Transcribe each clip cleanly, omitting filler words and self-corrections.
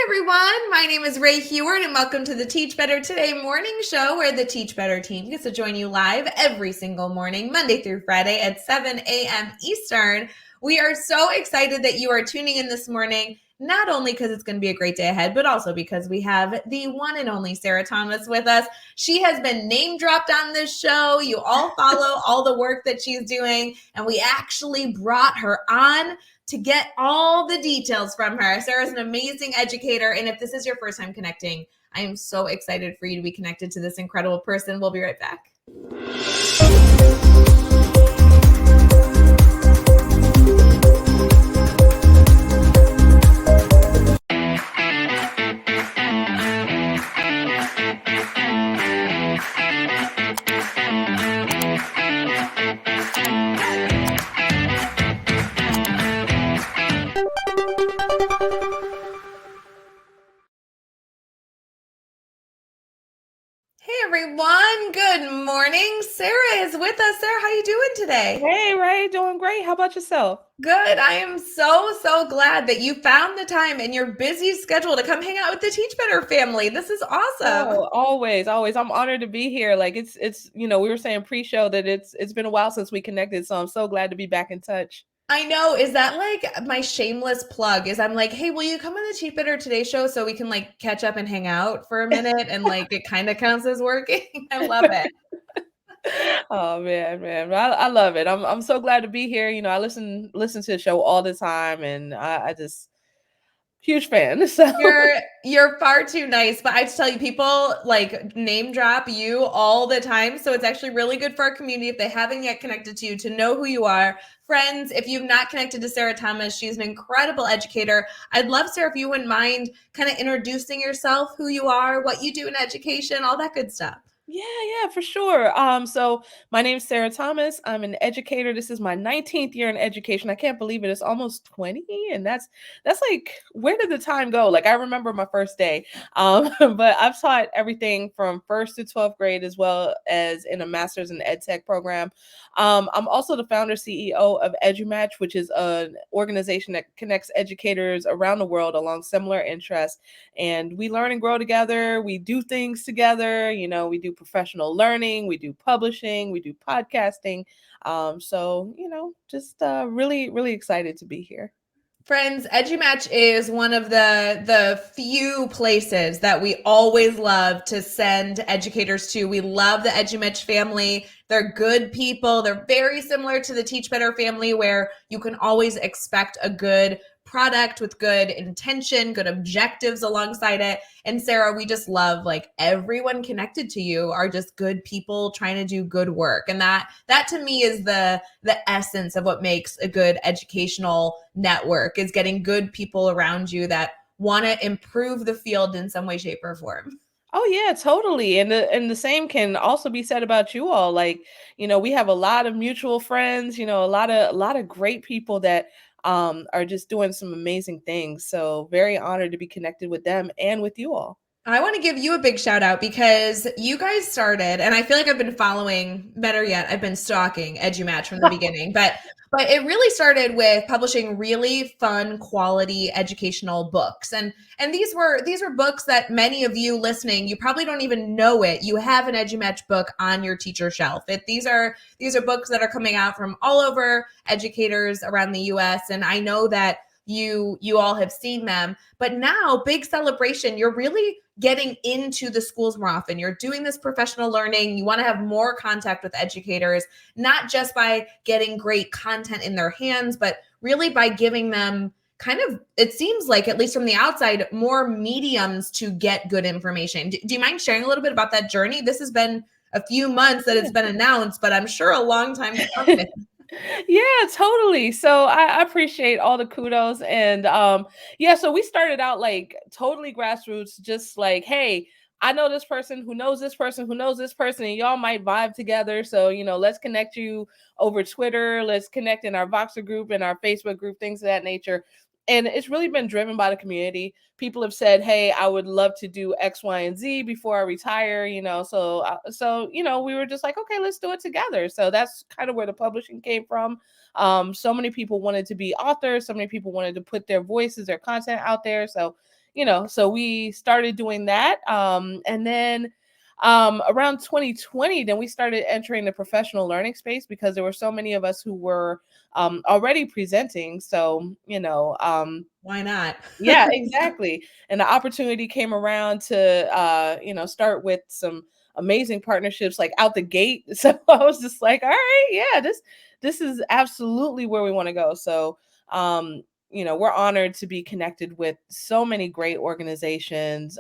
Everyone, my name is Ray Hughart and welcome to the Teach Better Today morning show where the Teach Better team gets to join you live every single morning, Monday through Friday at 7 a.m. Eastern. We are so excited that you are tuning in this morning, not only because it's going to be a great day ahead, but also because we have the one and only Sarah Thomas with us. She has been name dropped on this show. You all follow all the work that she's doing, and we actually brought her on to get all the details from her. Sarah's an amazing educator, and if this is your first time connecting, I am so excited for you to be connected to this incredible person. We'll be right back. Hey everyone, good morning. Sarah is with us. Sarah, how you doing today? Hey Ray, doing great. How about yourself? Good. I am so glad that you found the time in your busy schedule to come hang out with the Teach Better family. This is awesome. Oh, always. I'm honored to be here. Like it's we were saying pre-show that it's been a while since we connected, so I'm so glad to be back in touch. I know. Is that like my shameless plug? Is I'm like, hey, will you come on the Cheap Better Today show so we can like catch up and hang out for a minute and like it kind of counts as working? I love it. Oh man. I love it. I'm so glad to be here. I listen to the show all the time, and I just huge fan. So You're far too nice, but I have to tell you, people like name drop you all the time. So it's actually really good for our community if they haven't yet connected to you to know who you are. Friends, if you've not connected to Sarah Thomas, she's an incredible educator. I'd love, Sarah, if you wouldn't mind kind of introducing yourself, who you are, what you do in education, all that good stuff. yeah, for sure. So my name's Sarah Thomas. I'm an educator. This is my 19th year in education. I can't believe it. It's almost 20, and that's like, where did the time go? Like, I remember my first day. But I've taught everything from first to 12th grade, as well as in a master's in ed tech program. I'm also the founder CEO of EduMatch, which is an organization that connects educators around the world along similar interests, and we learn and grow together. We do things together. We do professional learning, we do publishing, we do podcasting. Just really excited to be here. Friends, EduMatch is one of the few places that we always love to send educators to. We love the EduMatch family. They're good people. They're very similar to the Teach Better family, where you can always expect a good product with good intention, good objectives alongside it. And Sarah, we just love like everyone connected to you are just good people trying to do good work. And that to me is the essence of what makes a good educational network, is getting good people around you that want to improve the field in some way, shape, or form. Oh yeah, totally. And the same can also be said about you all. Like, we have a lot of mutual friends, a lot of great people that are just doing some amazing things. So very honored to be connected with them and with you all. I want to give you a big shout out because you guys started, and I feel like I've been following, better yet, I've been stalking EduMatch from the beginning, but it really started with publishing really fun, quality educational books. And these were books that many of you listening, you probably don't even know it. You have an EduMatch book on your teacher shelf. These are books that are coming out from all over educators around the US, and I know that you all have seen them. But now, big celebration, you're really getting into the schools more often. You're doing this professional learning. You want to have more contact with educators, not just by getting great content in their hands, but really by giving them kind of, it seems like, at least from the outside, more mediums to get good information. Do you mind sharing a little bit about that journey? This has been a few months that it's been announced, but I'm sure a long time coming. Yeah, totally. So I appreciate all the kudos. And yeah, so we started out like totally grassroots, just like, hey, I know this person who knows this person who knows this person, and y'all might vibe together. So, let's connect you over Twitter. Let's connect in our Voxer group and our Facebook group, things of that nature. And it's really been driven by the community. People have said, hey, I would love to do X, Y, and Z before I retire, so we were just like, okay, let's do it together. So that's kind of where the publishing came from. So many people wanted to be authors. So many people wanted to put their voices, their content out there. So so we started doing that. And then around 2020, then we started entering the professional learning space because there were so many of us who were already presenting. So, Why not? yeah, exactly. And the opportunity came around to start with some amazing partnerships like out the gate. So I was just like, all right, yeah, this is absolutely where we want to go. So we're honored to be connected with so many great organizations.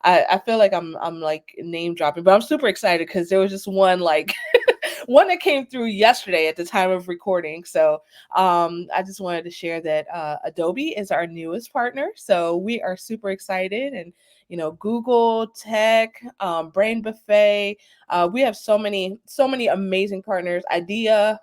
I feel like I'm like name dropping, but I'm super excited because there was just one like one that came through yesterday at the time of recording. So I just wanted to share that Adobe is our newest partner. So we are super excited. And, Google, Tech, Brain Buffet. We have so many amazing partners, IDEA,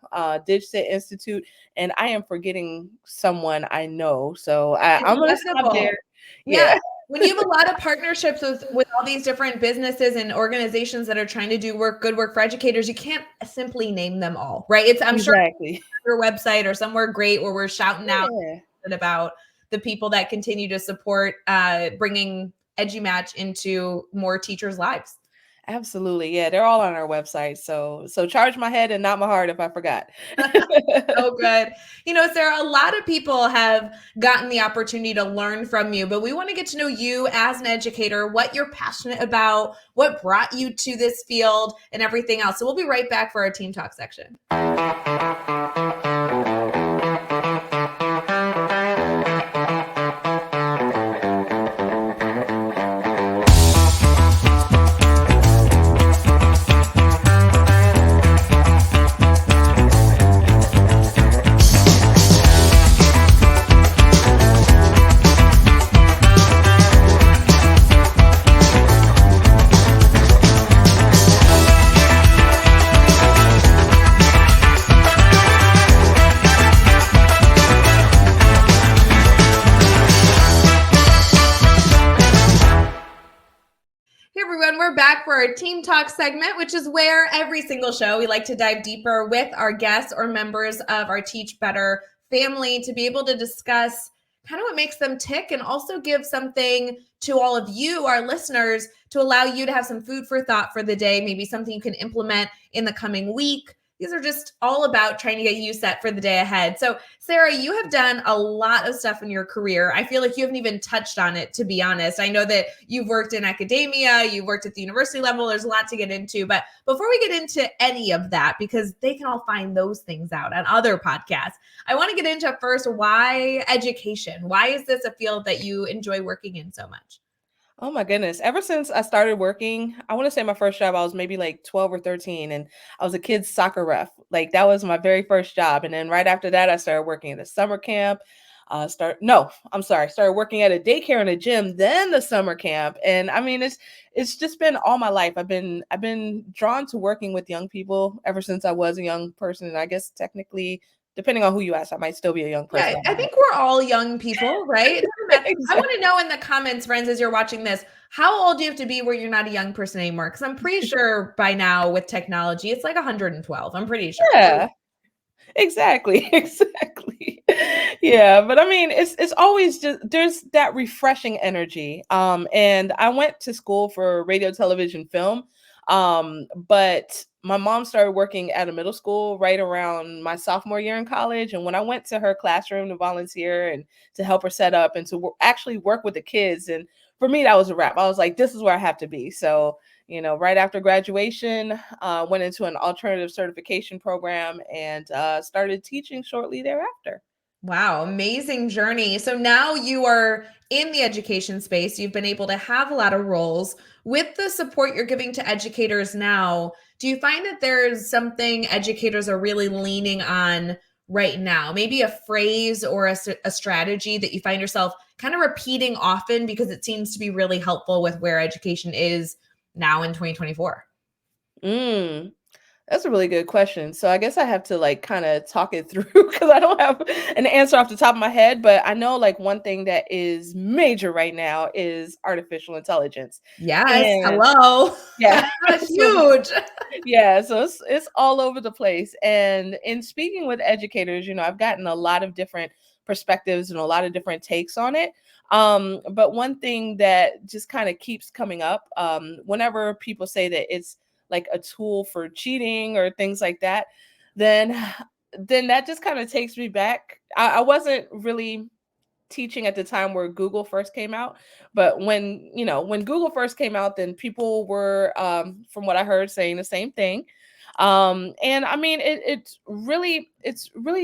Digit Institute, and I am forgetting someone I know. So I'm going to stop Inevitable. there. Yeah. Yeah, When you have a lot of partnerships with all these different businesses and organizations that are trying to do good work for educators, you can't simply name them all, right? I'm sure exactly. your website or somewhere great where we're shouting out Yeah. about the people that continue to support bringing EduMatch into more teachers' lives. Absolutely. Yeah, they're all on our website. So charge my head and not my heart if I forgot. So good. Sarah, a lot of people have gotten the opportunity to learn from you, but we want to get to know you as an educator, what you're passionate about, what brought you to this field, and everything else. So we'll be right back for our Team Talk section. Hey everyone, we're back for our Team Talk segment, which is where every single show we like to dive deeper with our guests or members of our Teach Better family to be able to discuss kind of what makes them tick and also give something to all of you, our listeners, to allow you to have some food for thought for the day, maybe something you can implement in the coming week. These are just all about trying to get you set for the day ahead. So, Sarah, you have done a lot of stuff in your career. I feel like you haven't even touched on it, to be honest. I know that you've worked in academia, you've worked at the university level. There's a lot to get into. But before we get into any of that, because they can all find those things out on other podcasts, I want to get into first, why education? Why is this a field that you enjoy working in so much? Oh my goodness. Ever since I started working, I want to say my first job, I was maybe like 12 or 13, and I was a kid's soccer ref. Like that was my very first job. And then right after that, I started working at a summer camp. Started working at a daycare and a gym, then the summer camp. And I mean, it's just been all my life. I've been drawn to working with young people ever since I was a young person. And I guess technically, depending on who you ask, I might still be a young Yeah, person. I think we're all young people, right? I Exactly. want to know in the comments, friends, as you're watching this, how old do you have to be where you're not a young person anymore? Because I'm pretty sure by now with technology, it's like 112. I'm pretty sure. Yeah. Exactly, exactly. Yeah, but I mean, it's always just there's that refreshing energy. And I went to school for radio, television, film. But my mom started working at a middle school right around my sophomore year in college, and when I went to her classroom to volunteer and to help her set up and to actually work with the kids, and for me that was a wrap. I was like, this is where I have to be. So right after graduation, went into an alternative certification program and started teaching shortly thereafter. Wow, amazing journey. So now you are in the education space. You've been able to have a lot of roles. With the support you're giving to educators now, do you find that there's something educators are really leaning on right now? Maybe a phrase or a strategy that you find yourself kind of repeating often because it seems to be really helpful with where education is now in 2024? Mm. That's a really good question. So I guess I have to like kind of talk it through because I don't have an answer off the top of my head. But I know like one thing that is major right now is artificial intelligence. Yes. And Hello. yeah, so Huge. yeah, so it's all over the place. And in speaking with educators, I've gotten a lot of different perspectives and a lot of different takes on it. But one thing that just kind of keeps coming up, whenever people say that it's like a tool for cheating or things like that, then that just kind of takes me back. I wasn't really teaching at the time where Google first came out. But when Google first came out, then people were, from what I heard, saying the same thing. And I mean, it's really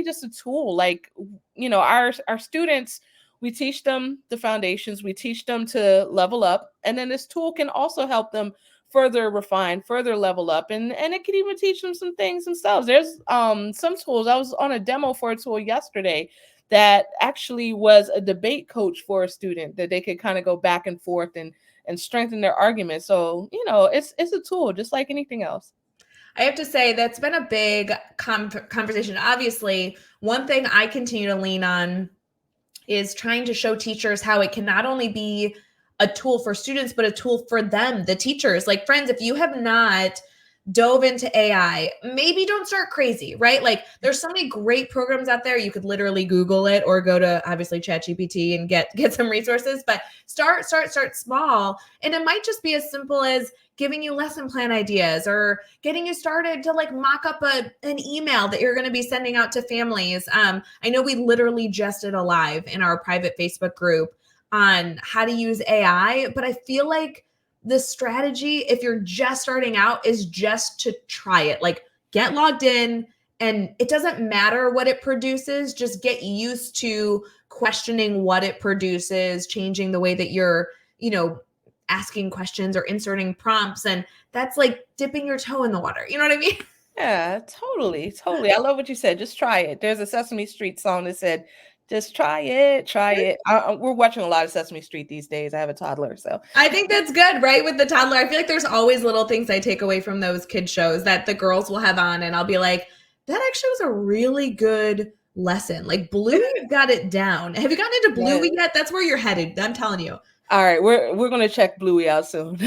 just a tool. Like, our students, we teach them the foundations, we teach them to level up, and then this tool can also help them further refine, further level up, and it can even teach them some things themselves. There's some tools. I was on a demo for a tool yesterday that actually was a debate coach for a student that they could kind of go back and forth and strengthen their argument. So, it's a tool just like anything else. I have to say that's been a big conversation. Obviously, one thing I continue to lean on is trying to show teachers how it can not only be a tool for students, but a tool for them, the teachers. Like, friends, if you have not dove into AI, maybe don't start crazy, right? Like, there's so many great programs out there. You could literally Google it or go to obviously ChatGPT and get some resources, but start small. And it might just be as simple as giving you lesson plan ideas or getting you started to like mock up an email that you're going to be sending out to families. I know we literally just did a live in our private Facebook group on how to use AI, but I feel like the strategy, if you're just starting out, is just to try it. Like, get logged in, and it doesn't matter what it produces. Just get used to questioning what it produces, changing the way that you're, asking questions or inserting prompts. And that's like dipping your toe in the water. You know what I mean? Yeah, totally. I love what you said. Just try it. There's a Sesame Street song that said, just try it, try it. We're watching a lot of Sesame Street these days. I have a toddler, so I think that's good, right? With the toddler, I feel like there's always little things I take away from those kid shows that the girls will have on, and I'll be like, that actually was a really good lesson. Like, Bluey got it down. Have you gotten into Bluey yet? That's where you're headed. I'm telling you. All right, we're gonna check Bluey out soon.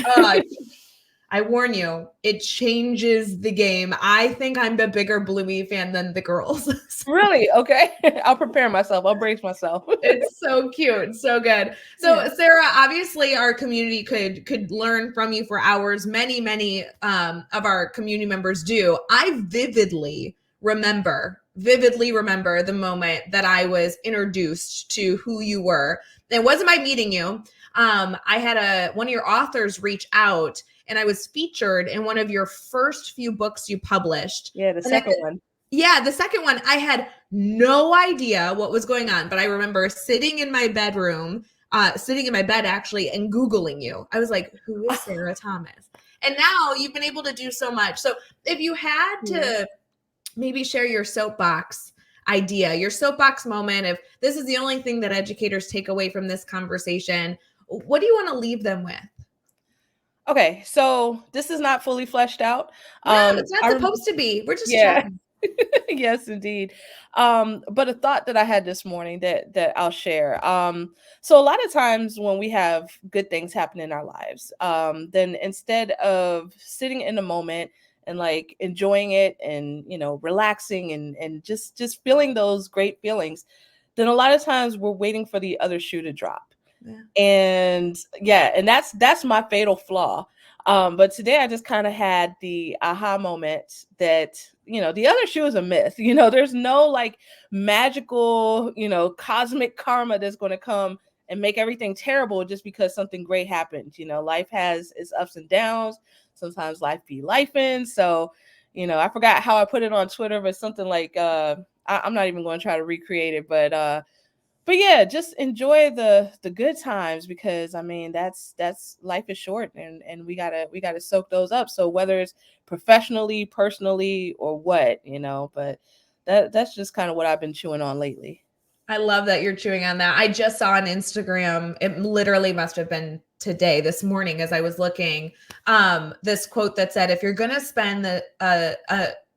I warn you, it changes the game. I think I'm a bigger Bluey fan than the girls. Really? Okay. I'll prepare myself. I'll brace myself. It's so cute. So good. So yeah. Sarah, obviously our community could learn from you for hours. Many of our community members do. I vividly remember the moment that I was introduced to who you were. It wasn't by meeting you. I had one of your authors reach out, and I was featured in one of your first few books you published. Yeah, the second one. Yeah, the second one. I had no idea what was going on, but I remember sitting in my bed actually, and Googling you. I was like, who is Sarah Thomas? And now you've been able to do so much. So if you had to maybe share your soapbox idea, your soapbox moment, if this is the only thing that educators take away from this conversation, what do you want to leave them with? Okay, so this is not fully fleshed out. No, it's not supposed to be. We're just chatting. Yes, indeed. But a thought that I had this morning that I'll share. So a lot of times when we have good things happen in our lives, then instead of sitting in the moment and like enjoying it and relaxing and just feeling those great feelings, then a lot of times we're waiting for the other shoe to drop. And that's my fatal flaw. But today I just kind of had the aha moment that, the other shoe is a myth. There's no like magical, cosmic karma that's going to come and make everything terrible just because something great happened. Life has its ups and downs. Sometimes life be lifing. So, I forgot how I put it on Twitter, but something like, I'm not even going to try to recreate it, but yeah, just enjoy the good times, because I mean that's life is short, and we gotta soak those up. So whether it's professionally, personally, or what, but that's just kind of what I've been chewing on lately. I love that you're chewing on that. I just saw on Instagram, it literally must have been this morning as I was looking, this quote that said, if you're gonna spend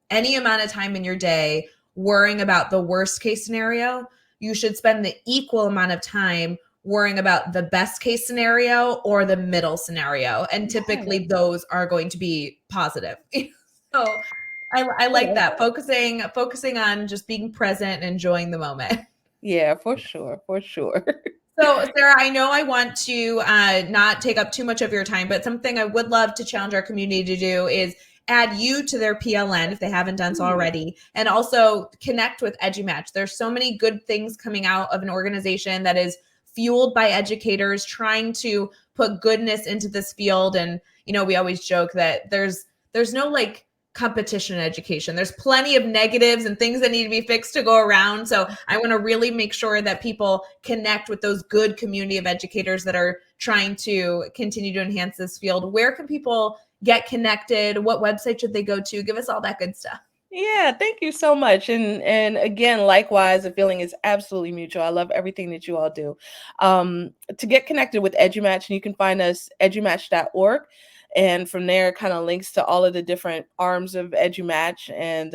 any amount of time in your day worrying about the worst case scenario, you should spend the equal amount of time worrying about the best case scenario or the middle scenario. And typically those are going to be positive. So I like that. Focusing on just being present and enjoying the moment. Yeah, for sure. For sure. So, Sarah, I know I want to not take up too much of your time, but something I would love to challenge our community to do is add you to their PLN if they haven't done so already, and also connect with EduMatch. There's so many good things coming out of an organization that is fueled by educators trying to put goodness into this field. And, you know, we always joke that there's no like competition in education. There's plenty of negatives and things that need to be fixed to go around. So I want to really make sure that people connect with those good community of educators that are trying to continue to enhance this field. Where can people get connected? What website should they go to? Give us all that good stuff. Yeah, thank you so much. And again, likewise, the feeling is absolutely mutual. I love everything that you all do. To get connected with EduMatch, and you can find us edumatch.org. And from there, kind of links to all of the different arms of EduMatch. And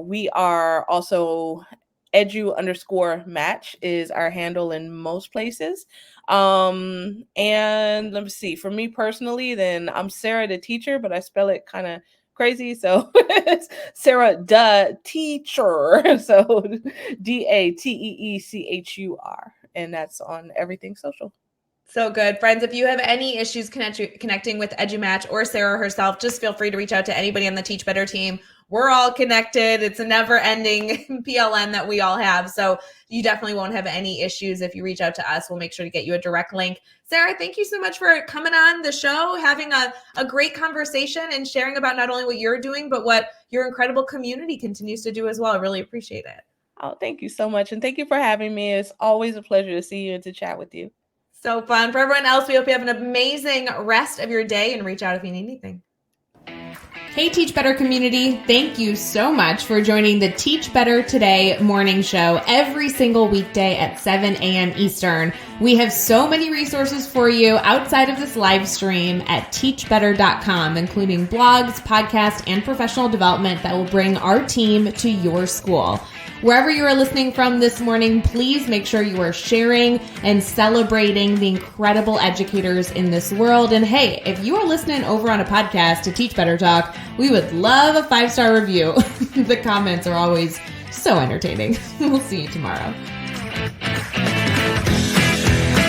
we are also edu_match is our handle in most places. And let me see, for me personally, then I'm Sarah the teacher, but I spell it kind of crazy. So it's Sarah the teacher. So DATEECHUR. And that's on everything social. So good. Friends, if you have any issues connecting with EduMatch or Sarah herself, just feel free to reach out to anybody on the Teach Better team. We're all connected. It's a never-ending PLN that we all have. So you definitely won't have any issues if you reach out to us. We'll make sure to get you a direct link. Sarah, thank you so much for coming on the show, having a great conversation and sharing about not only what you're doing, but what your incredible community continues to do as well. I really appreciate it. Oh, thank you so much. And thank you for having me. It's always a pleasure to see you and to chat with you. So fun. For everyone else, we hope you have an amazing rest of your day and reach out if you need anything. Hey, Teach Better community. Thank you so much for joining the Teach Better Today morning show every single weekday at 7 a.m. Eastern. We have so many resources for you outside of this live stream at teachbetter.com, including blogs, podcasts, and professional development that will bring our team to your school. Wherever you are listening from this morning, please make sure you are sharing and celebrating the incredible educators in this world. And hey, if you are listening over on a podcast to Teach Better Talk, we would love a 5-star review. The comments are always so entertaining. We'll see you tomorrow.